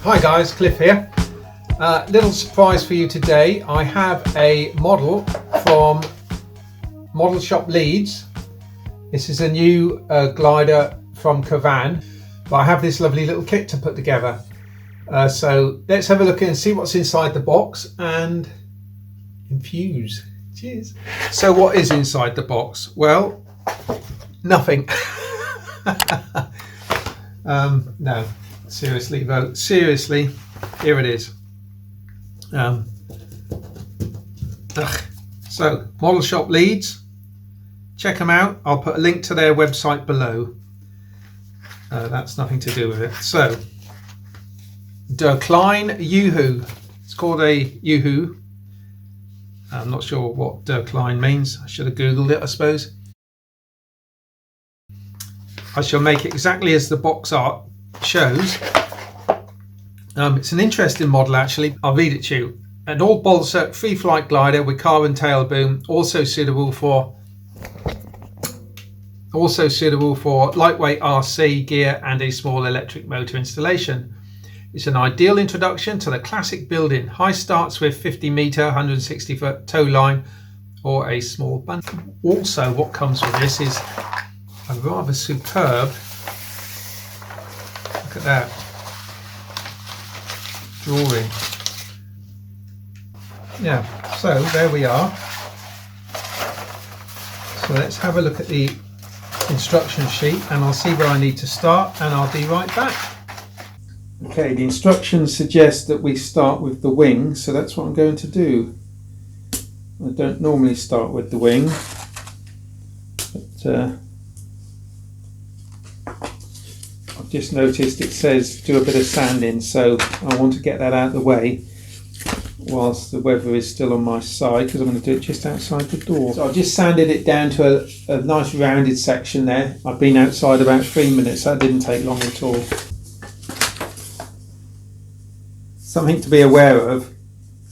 Hi guys, Cliff here. Little surprise for you today. I have a model from Model Shop Leeds. This is a new glider from Kavan, but I have this lovely little kit to put together. So let's have a look and see what's inside the box and infuse. Cheers. So what is inside the box? Well, nothing. No, seriously though, seriously, here it is. So Model Shop Leeds, check them out. I'll put a link to their website below. That's nothing to do with it. So Der Klein Yoo-hoo, it's called a Yoo-hoo. I'm not sure what Der Klein means. I should have googled it, I suppose. I shall make it exactly as the box art shows. It's an interesting model actually. I'll read it to you. An all balsa free flight glider with Kavan tail boom, also suitable for lightweight RC gear and a small electric motor installation. It's an ideal introduction to the classic building. High starts with 50 metre, 160 foot tow line or a small bundle. Also, what comes with this is a rather superb, look at that, drawing. Yeah, so there we are. So let's have a look at the instruction sheet and I'll see where I need to start and I'll be right back. Okay, the instructions suggest that we start with the wing, so that's what I'm going to do. I don't normally start with the wing, but I've just noticed it says do a bit of sanding, so I want to get that out of the way whilst the weather is still on my side, because I'm going to do it just outside the door. So I've just sanded it down to a nice rounded section there. I've been outside about 3 minutes, that didn't take long at all. Something to be aware of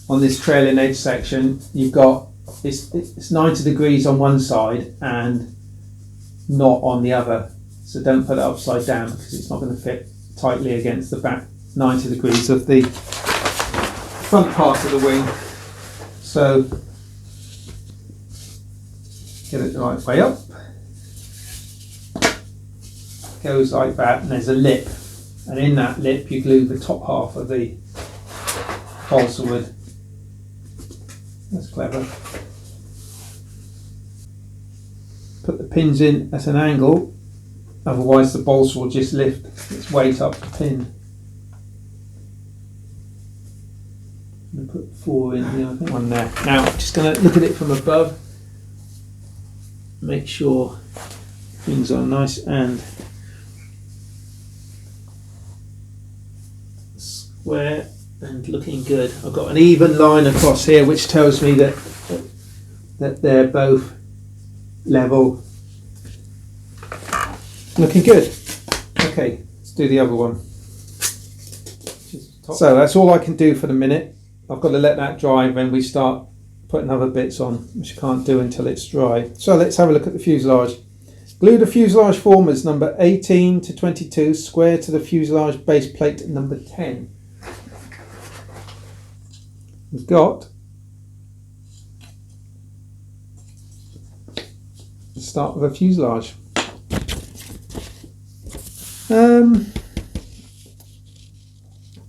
on this trailing edge section, you've got it's 90 degrees on one side and not on the other, so don't put it upside down because it's not going to fit tightly against the back 90 degrees of the front part of the wing. So get it the right way up, goes like that, and there's a lip, and in that lip you glue the top half of the balsa wood. That's clever. Put the pins in at an angle, otherwise the balsa will just lift its weight up the pin. I'm going to put 4 in here, I think one there. Now I'm just going to look at it from above, make sure things are nice and square and looking good. I've got an even line across here which tells me that they're both level. Looking good. Okay, let's do the other one. So that's all I can do for the minute. I've got to let that dry when we start putting other bits on, which I can't do until it's dry. So let's have a look at the fuselage. Glue the fuselage formers number 18 to 22 square to the fuselage base plate number 10. We've got, let's start with a fuselage.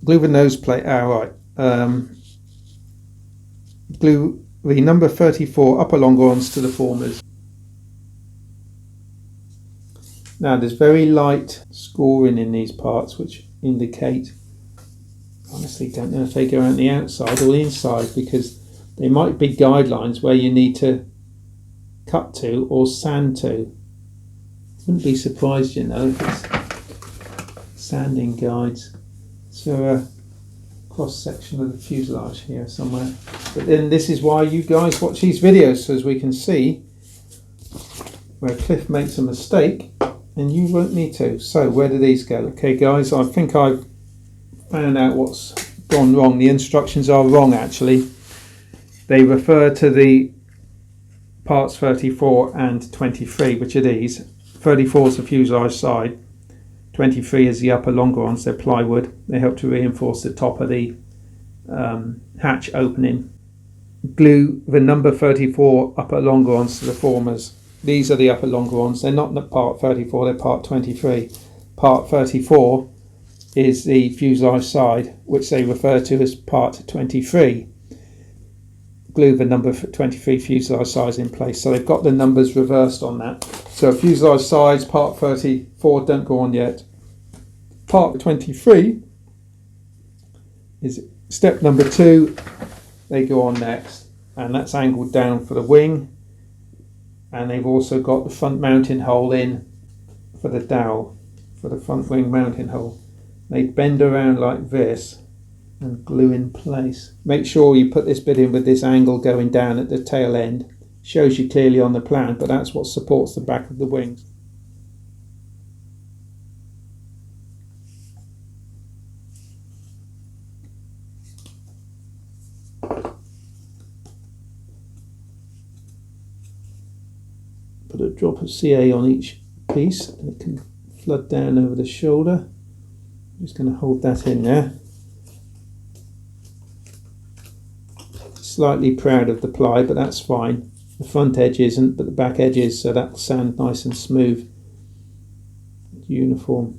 Glue the nose plate, right. Glue the number 34 upper longerons to the formers. Now there's very light scoring in these parts which indicate, honestly don't know if they go around the outside or the inside, because they might be guidelines where you need to cut to or sand to. Wouldn't be surprised, you know, if it's sanding guides. So a cross section of the fuselage here somewhere. But then this is why you guys watch these videos, so as we can see where Cliff makes a mistake and you won't need to. So where do these go? Okay guys, I think I've found out what's gone wrong. The instructions are wrong actually. They refer to the parts 34 and 23, which are these. 34 is the fuselage side, 23 is the upper longerons, they're plywood. They help to reinforce the top of the hatch opening. Glue the number 34 upper longerons to the formers. These are the upper longerons. They're not part 34, they're part 23. Part 34 is the fuselage side, which they refer to as part 23. Glue the number 23 fuselage sides in place. So they've got the numbers reversed on that. So fuselage sides, part 34, don't go on yet. Part 23 is step number 2. They go on next, and that's angled down for the wing. And they've also got the front mounting hole in for the dowel, for the front wing mounting hole. They bend around like this and glue in place. Make sure you put this bit in with this angle going down at the tail end. Shows you clearly on the plan, but that's what supports the back of the wings. Put a drop of CA on each piece and it can flood down over the shoulder. I'm just going to hold that in there. Slightly proud of the ply, but that's fine. The front edge isn't, but the back edge is, so that'll sound nice and smooth. Uniform.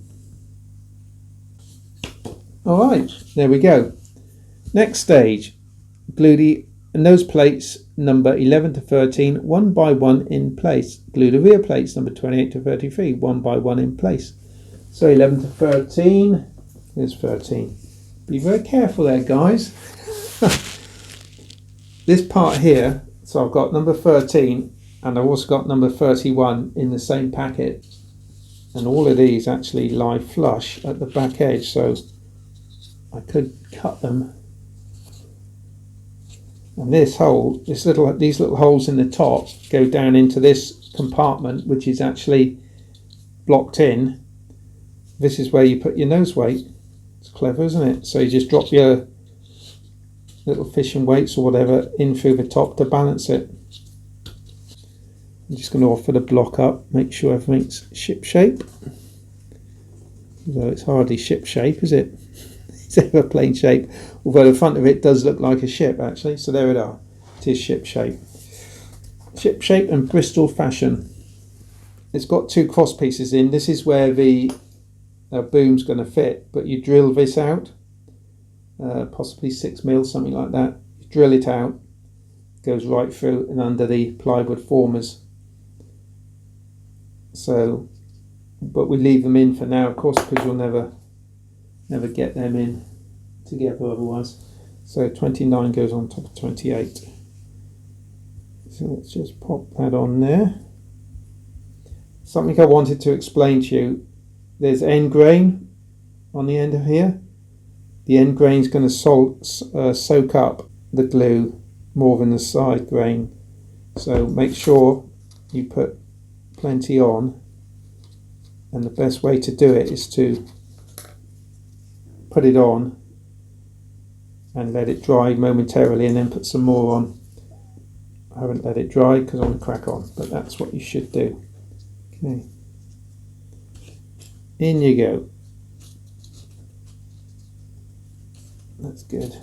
Alright, there we go. Next stage, glue the nose plates number 11 to 13 one by one in place. Glue the rear plates number 28 to 33 one by one in place. So 11 to 13, here's 13. Be very careful there, guys. This part here, so I've got number 13 and I've also got number 31 in the same packet, and all of these actually lie flush at the back edge, so I could cut them. And this hole, these little holes in the top go down into this compartment, which is actually blocked in. This is where you put your nose weight. It's clever, isn't it? So you just drop your little fishing weights or whatever in through the top to balance it. I'm just going to offer the block up, make sure everything's ship shape. Although it's hardly ship shape, is it? It's aeroplane shape, although the front of it does look like a ship actually. So there it are. It is ship shape. Ship shape and Bristol fashion. It's got 2 cross pieces in. This is where the boom's going to fit, but you drill this out. Possibly 6 mil, something like that. You drill it out, goes right through and under the plywood formers. So, but we leave them in for now, of course, because you'll never get them in together otherwise. So 29 goes on top of 28. So let's just pop that on there. Something I wanted to explain to you. There's end grain on the end of here. The end grain is going to soak up the glue more than the side grain. So make sure you put plenty on. And the best way to do it is to put it on and let it dry momentarily and then put some more on. I haven't let it dry because I want to crack on, but that's what you should do. Okay. In you go. That's good.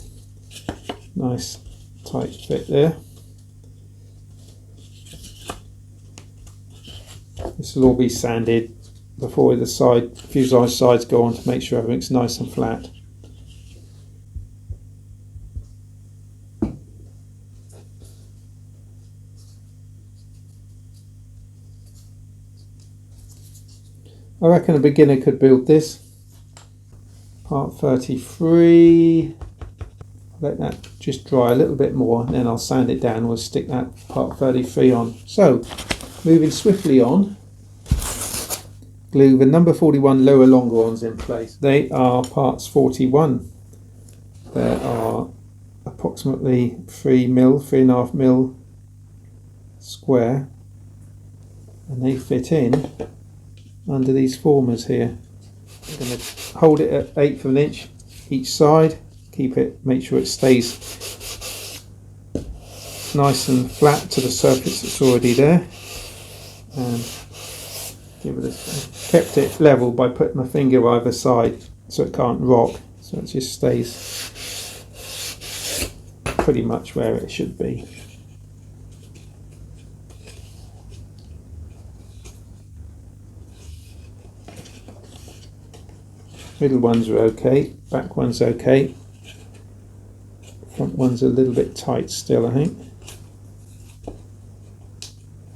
Nice tight fit there. This will all be sanded before the fuselage sides go on to make sure everything's nice and flat. I reckon a beginner could build this. Part 33, let that just dry a little bit more and then I'll sand it down. We'll stick that part 33 on. So, moving swiftly on, glue the number 41 lower longerons in place. They are parts 41. There are approximately 3.5 mil square, and they fit in under these formers here. I'm going to hold it at 1/8 of an inch each side, keep it, make sure it stays nice and flat to the surface that's already there, and give it kept it level by putting my finger either side so it can't rock, so it just stays pretty much where it should be. Middle ones are okay, back one's okay, front one's a little bit tight still, I think.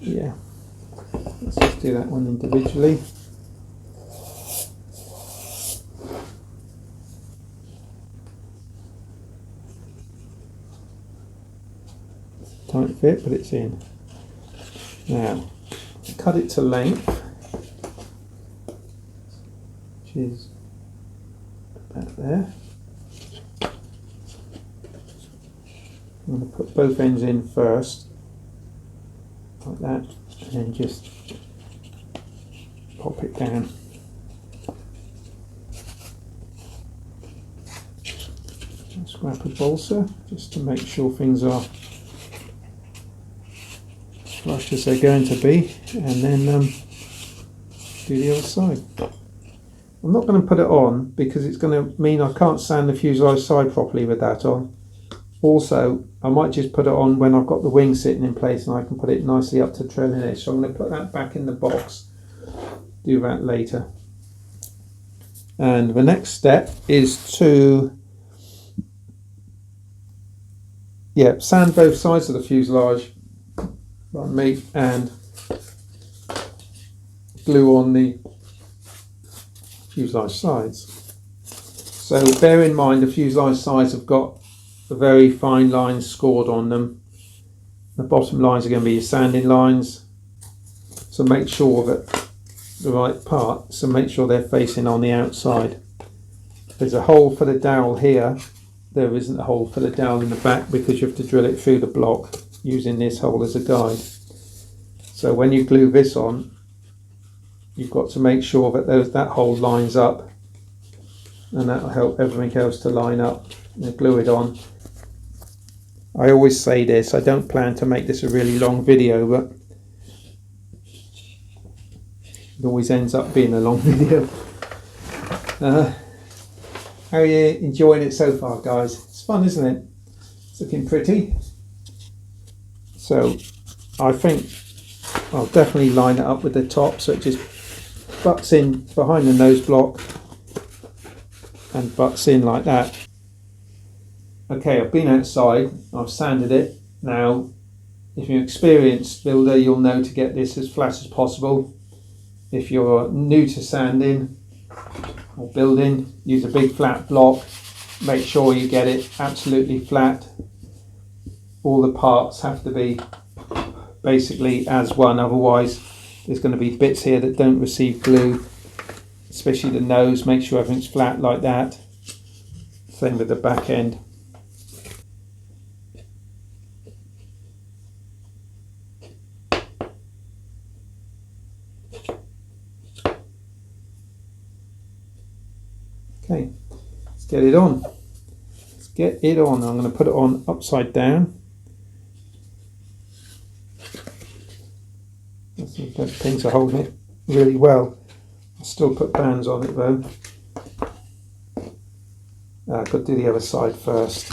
Yeah, let's just do that one individually. Tight fit, but it's in. Now, cut it to length, which is about there. I'm going to put both ends in first, like that, and then just pop it down. Scrap a balsa just to make sure things are flush as they're going to be, and then do the other side. I'm not going to put it on because it's going to mean I can't sand the fuselage side properly with that on. Also, I might just put it on when I've got the wing sitting in place and I can put it nicely up to the trailing edge. So I'm going to put that back in the box, do that later. And the next step is to sand both sides of the fuselage on me and glue on the fuselage sides. So bear in mind the fuselage sides have got the very fine lines scored on them. The bottom lines are going to be your sanding lines, so make sure that the right part, so make sure they're facing on the outside. There's a hole for the dowel here, there isn't a hole for the dowel in the back because you have to drill it through the block using this hole as a guide. So when you glue this on, you've got to make sure that that hole lines up, and that will help everything else to line up. And glue it on. I always say this, I don't plan to make this a really long video, but it always ends up being a long video. How are you enjoying it so far, guys? It's fun, isn't it? It's looking pretty. So I think I'll definitely line it up with the top so it just butts in behind the nose block and butts in like that. Okay, I've been outside, I've sanded it. Now, if you're an experienced builder, you'll know to get this as flat as possible. If you're new to sanding or building, use a big flat block. Make sure you get it absolutely flat. All the parts have to be basically as one, otherwise there's going to be bits here that don't receive glue, especially the nose. Make sure everything's flat like that. Same with the back end. Okay, let's get it on. Let's get it on. I'm going to put it on upside down. Those pins are holding it really well. I'll still put bands on it though. I've got to do the other side first.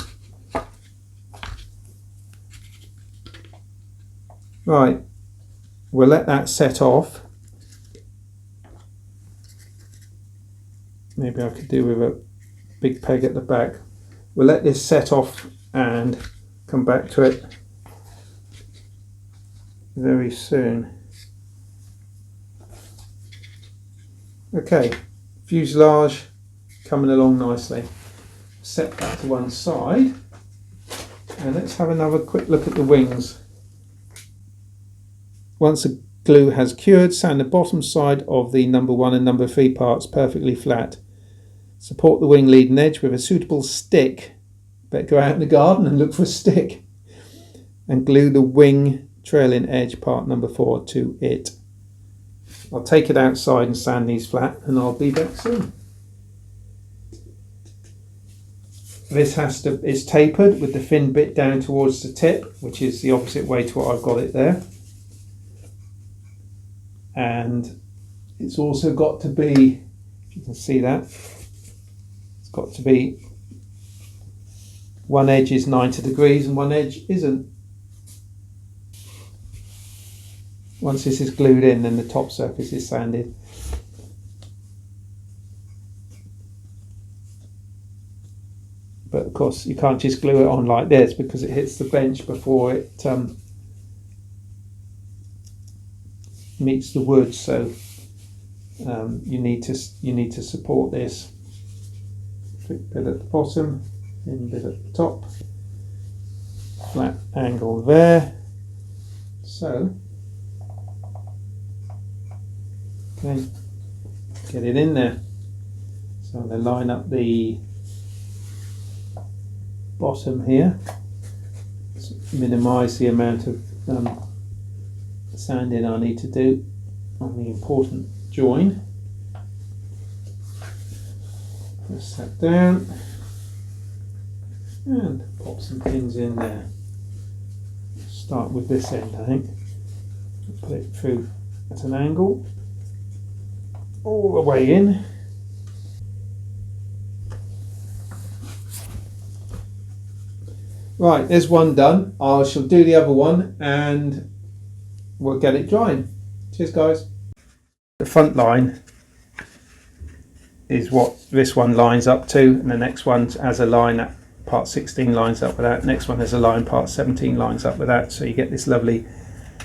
Right, we'll let that set off. Maybe I could do with a big peg at the back. We'll let this set off and come back to it very soon. Okay, fuselage coming along nicely. Set that to one side and let's have another quick look at the wings. Once the glue has cured, sand the bottom side of the number 1 and number 3 parts perfectly flat. Support the wing leading edge with a suitable stick. Better go out in the garden and look for a stick. And glue the wing trailing edge part number 4 to it. I'll take it outside and sand these flat and I'll be back soon. This is tapered with the thin bit down towards the tip, which is the opposite way to what I've got it there. And it's also got to be, you can see that, it's got to be, one edge is 90 degrees and one edge isn't. Once this is glued in, then the top surface is sanded. But of course you can't just glue it on like this because it hits the bench before it meets the wood, so you need to support this. Thick bit at the bottom, thin bit at the top, flat angle there. So okay, get it in there. So I'm going to line up the bottom here, minimise the amount of sanding I need to do on the important join. Press that down and pop some pins in there. Start with this end, I think. Put it through at an angle all the way in. Right, there's one done. I shall do the other one and we'll get it drying. Cheers, guys. The front line is what this one lines up to, and the next one has a line that part 16 lines up with that. Next one has a line part 17 lines up with that. So you get this lovely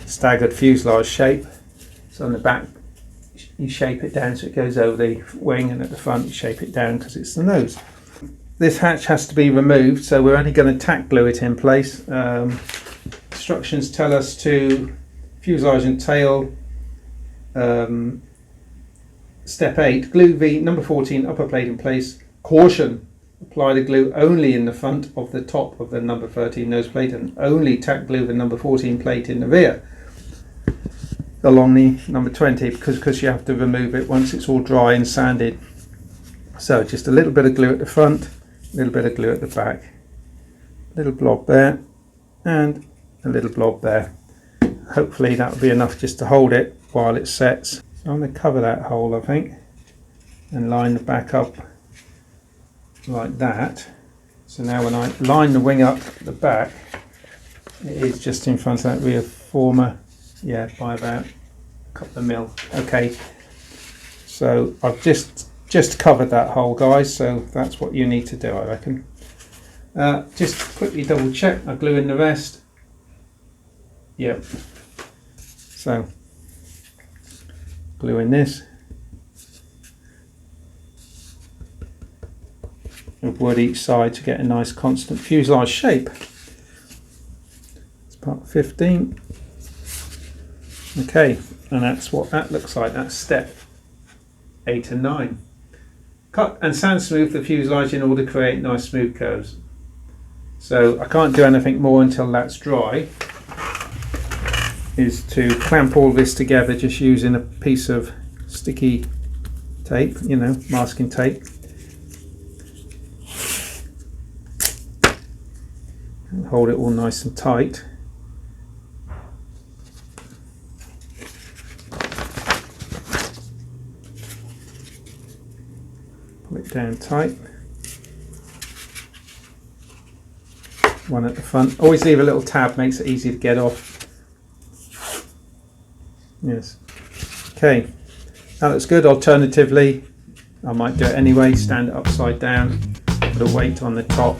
staggered fuselage shape. So on the back you shape it down so it goes over the wing, and at the front you shape it down because it's the nose. This hatch has to be removed, so we're only going to tack glue it in place. Instructions tell us to fuselage and tail, step 8, glue the number 14 upper plate in place. Caution, apply the glue only in the front of the top of the number 13 nose plate, and only tack glue the number 14 plate in the rear along the number 20, because you have to remove it once it's all dry and sanded. So just a little bit of glue at the front, a little bit of glue at the back, a little blob there and a little blob there. Hopefully that will be enough just to hold it while it sets. So I'm going to cover that hole, I think, and line the back up like that. So now when I line the wing up at the back, it is just in front of that rear former, yeah, by about a couple of mil. Okay, so I've just covered that hole, guys, so that's what you need to do, I reckon. Just quickly double check, I glue in the rest. Yep. So glue in this with wood each side to get a nice constant fuselage shape. It's part 15. Okay, and that's what that looks like. That's step 8 and 9. Cut and sand smooth the fuselage in order to create nice smooth curves. So I can't do anything more until that's dry, is to clamp all this together just using a piece of sticky tape, you know, masking tape. And hold it all nice and tight. Pull it down tight. One at the front. Always leave a little tab, makes it easy to get off. Yes. Okay, that looks good. Alternatively, I might do it anyway, stand it upside down, put a weight on the top